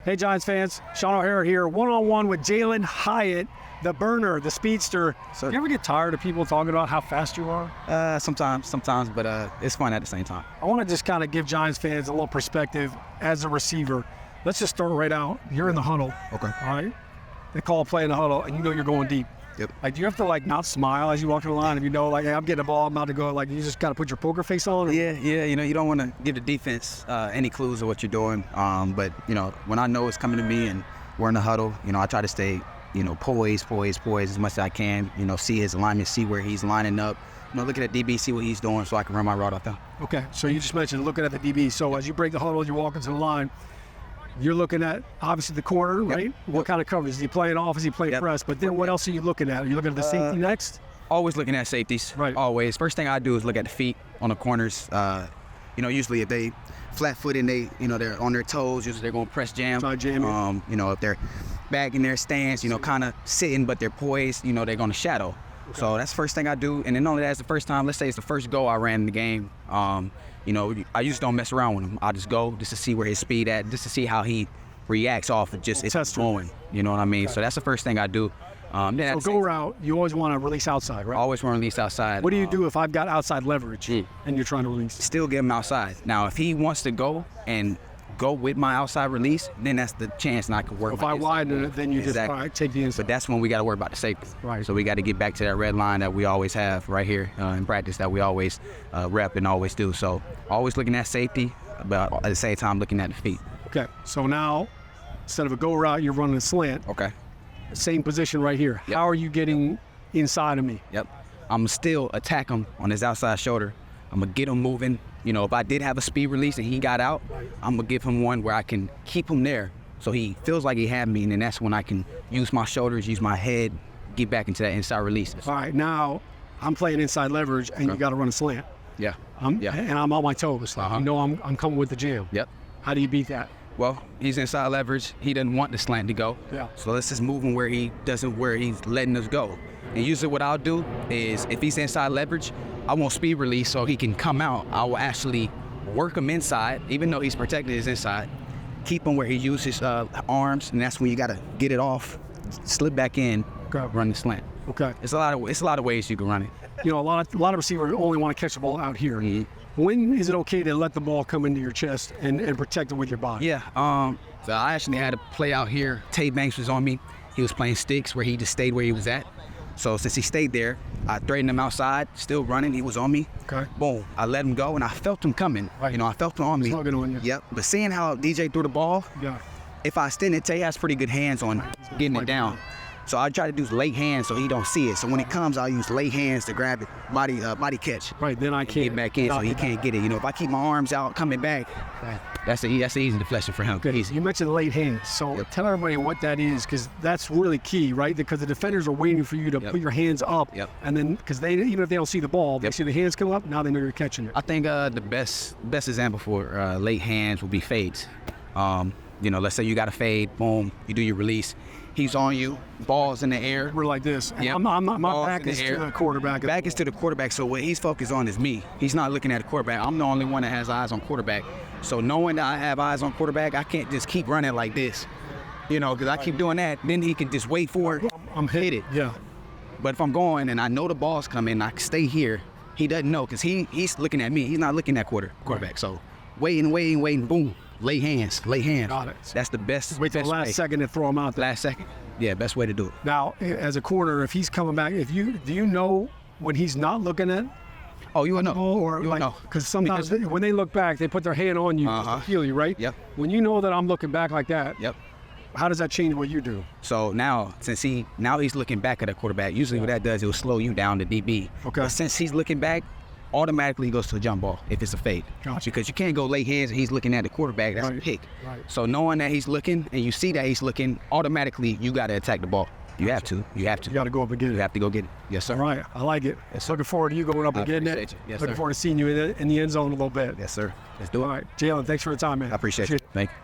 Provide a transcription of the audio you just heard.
Hey Giants fans, Shaun O'Hara here, one-on-one with Jalin Hyatt, the burner, the speedster. So, you ever get tired of people talking about how fast you are? Sometimes, but it's fun at the same time. I want to just kind of give Giants fans a little perspective as a receiver. Let's just start right out. You're in the huddle. Okay. All right. They call a play in the huddle, and you know you're going deep. Yep. Like, do you have to not smile as you walk through the line? If you know, hey, I'm getting the ball, I'm about to go. You just got to put your poker face on. Or? Yeah. You don't want to give the defense any clues of what you're doing. But when I know it's coming to me and we're in the huddle, I try to stay, poised as much as I can. See his alignment, see where he's lining up. Look at the DB, see what he's doing, so I can run my route off there. Okay. So you just mentioned looking at the DB. So as you break the huddle, you're walking to the line. You're looking at, obviously, the corner, right? Yep. What kind of coverage? Is he playing off? Is he playing press? But then what else are you looking at? Are you looking at the safety next? Always looking at safeties. Right. Always. First thing I do is look at the feet on the corners. Usually if they flat-footed and they're on their toes, usually they're going to press jam. Try jamming. If they're back in their stance, kind of sitting, but they're poised, they're going to shadow. Okay. So that's the first thing I do. And then only that's the first time, let's say it's the first goal I ran in the game. I just don't mess around with him. I just go just to see where his speed at, just to see how he reacts off of just it's going. You know what I mean? Okay. So that's the first thing I do. So go route, you always want to release outside, right? Always want to release outside. What do you do if I've got outside leverage and you're trying to release? Still get him outside. Now, if he wants to go and go with my outside release, then that's the chance and I can work. If I widen it, then you just take the inside. But that's when we got to worry about the safety. Right. So we got to get back to that red line that we always have right here in practice that we always rep and always do. So always looking at safety, but at the same time looking at the feet. Okay. So now, instead of a go route, you're running a slant. Okay. Same position right here. Yep. How are you getting inside of me? Yep. I'm still attack him on his outside shoulder. I'm going to get him moving. If I did have a speed release and he got out, I'm going to give him one where I can keep him there so he feels like he had me, and then that's when I can use my shoulders, use my head, get back into that inside release. All right, now I'm playing inside leverage, and you got to run a slant. Yeah. And I'm on my toes. I'm coming with the jam. Yep. How do you beat that? Well, he's inside leverage. He doesn't want the slant to go. Yeah. So let's just move him where he's letting us go. And usually what I'll do is if he's inside leverage, I won't speed release so he can come out. I will actually work him inside, even though he's protected his inside. Keep him where he uses his arms, and that's when you got to get it off, slip back in, run the slant. Okay. It's a lot of ways you can run it. A lot of receivers only want to catch the ball out here. Mm-hmm. When is it okay to let the ball come into your chest and protect it with your body? Yeah. So I actually had a play out here. Tay Banks was on me. He was playing sticks where he just stayed where he was at. So since he stayed there, I threatened him outside, still running. He was on me. Okay. Boom. I let him go, and I felt him coming. Right. I felt him on me. Slugging on you. Yep. But seeing how DJ threw the ball, if I extend it, Tay has pretty good hands on getting it down. So I try to do late hands so he don't see it. So when it comes, I'll use late hands to grab it, body catch. Right, then I can't get back in, so he can't get it. If I keep my arms out coming back, that's an easy deflection for him. Okay. Easy. You mentioned late hands, so tell everybody what that is, because that's really key, right? Because the defenders are waiting for you to put your hands up, and then because even if they don't see the ball, they see the hands come up. Now they know you're catching it. I think the best example for late hands would be fades. Let's say you got a fade, boom, you do your release. He's on you, ball's in the air. We're like this. Yep. My back is to the quarterback. Back is to the quarterback, so what he's focused on is me. He's not looking at the quarterback. I'm the only one that has eyes on quarterback. So knowing that I have eyes on quarterback, I can't just keep running like this. Because I keep doing that, then he can just wait for it, hit it. Yeah. But if I'm going and I know the ball's coming, I can stay here. He doesn't know because he's looking at me. He's not looking at quarterback. So waiting, boom. Lay hands. Got it. That's the best. Wait till the last second and throw him out there. Last second. Yeah, best way to do it. Now, as a corner, if he's coming back, do you know when he's not looking at? Oh, you will know. Or because sometimes when they look back, they put their hand on you to feel you, right? Yep. When you know that I'm looking back like that. Yep. How does that change what you do? So now, since he's looking back at the quarterback, usually what that does, it will slow you down to DB. Okay. But since he's looking back, automatically he goes to a jump ball if it's a fade. Gotcha. Because you can't go lay hands and he's looking at the quarterback. That's a pick. Right. So knowing that he's looking and you see that he's looking, automatically you got to attack the ball. You have to. You got to go up and get it. You have to go get it. Yes, sir. All right. I like it. Looking forward to you going up and getting it. Yes, Looking sir. forward to seeing you in the end zone a little bit. Yes, sir. Let's do it. All right. Jalen, thanks for the time, man. I appreciate it. Thank you.